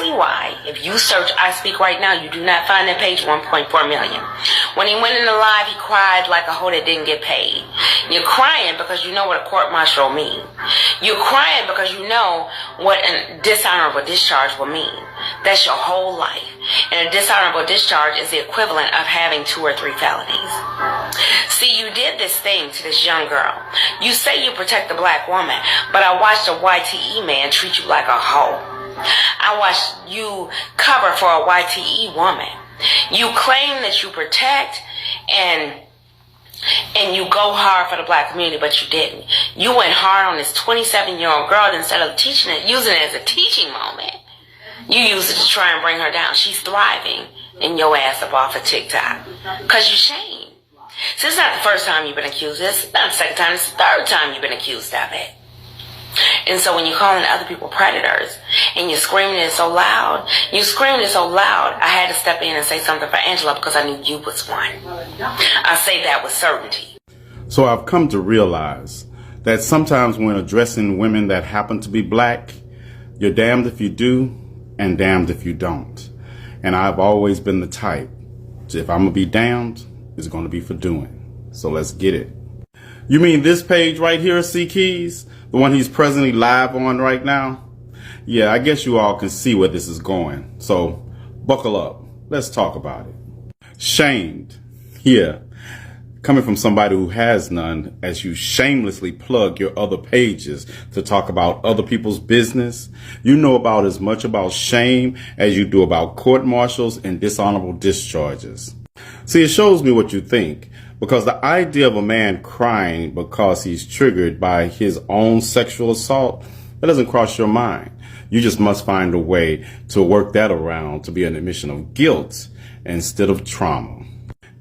precisely why, if you search I Speak right now, you do not find that page 1.4 million. When he went in the live, he cried like a hoe that didn't get paid. You're crying because you know what a court-martial means. You're crying because you know what a dishonorable discharge will mean. That's your whole life. And a dishonorable discharge is the equivalent of having 2 or 3 felonies. See, you did this thing to this young girl. You say you protect the black woman, but I watched a YTE man treat you like a hoe. I watched you cover for a YTE woman. You claim that you protect and you go hard for the black community, but you didn't. You went hard on this 27-year-old girl, and instead of teaching it, using it as a teaching moment, you used it to try and bring her down. She's thriving, and your ass up off of TikTok because you're shamed. So it's not the first time you've been accused. It's not the second time. It's the third time you've been accused of it. And so when you're calling other people predators and you're screaming it so loud, I had to step in and say something for Angela because I knew you was one. I say that with certainty. So I've come to realize that sometimes when addressing women that happen to be black, you're damned if you do and damned if you don't. And I've always been the type. If I'm going to be damned, it's going to be for doing. So let's get it. You mean this page right here, ckeyes? The one he's presently live on right now? Yeah, I guess you all can see where this is going. So buckle up. Let's talk about it. Shamed. Yeah. Coming from somebody who has none, as you shamelessly plug your other pages to talk about other people's business, you know about as much about shame as you do about court-martials and dishonorable discharges. See, it shows me what you think, because the idea of a man crying because he's triggered by his own sexual assault, that doesn't cross your mind. You just must find a way to work that around to be an admission of guilt instead of trauma.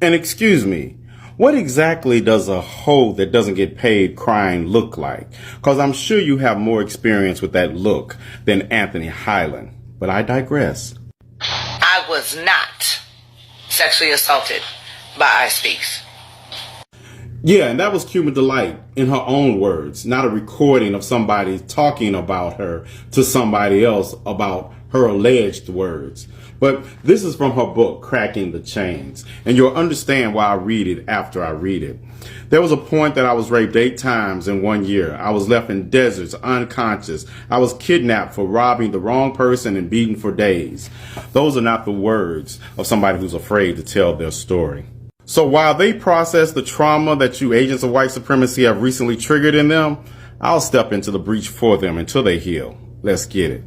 And excuse me, what exactly does a hoe that doesn't get paid crying look like? Because I'm sure you have more experience with that look than Anthony Highland. But I digress. I was not sexually assaulted by I Speaks. Yeah, and that was Cuban Delight in her own words, not a recording of somebody talking about her to somebody else about her alleged words. But this is from her book, Cracking the Chains, and you'll understand why I read it after I read it. There was a point that I was raped 8 times in 1 year. I was left in deserts, unconscious. I was kidnapped for robbing the wrong person and beaten for days. Those are not the words of somebody who's afraid to tell their story. So while they process the trauma that you agents of white supremacy have recently triggered in them, I'll step into the breach for them until they heal. Let's get it.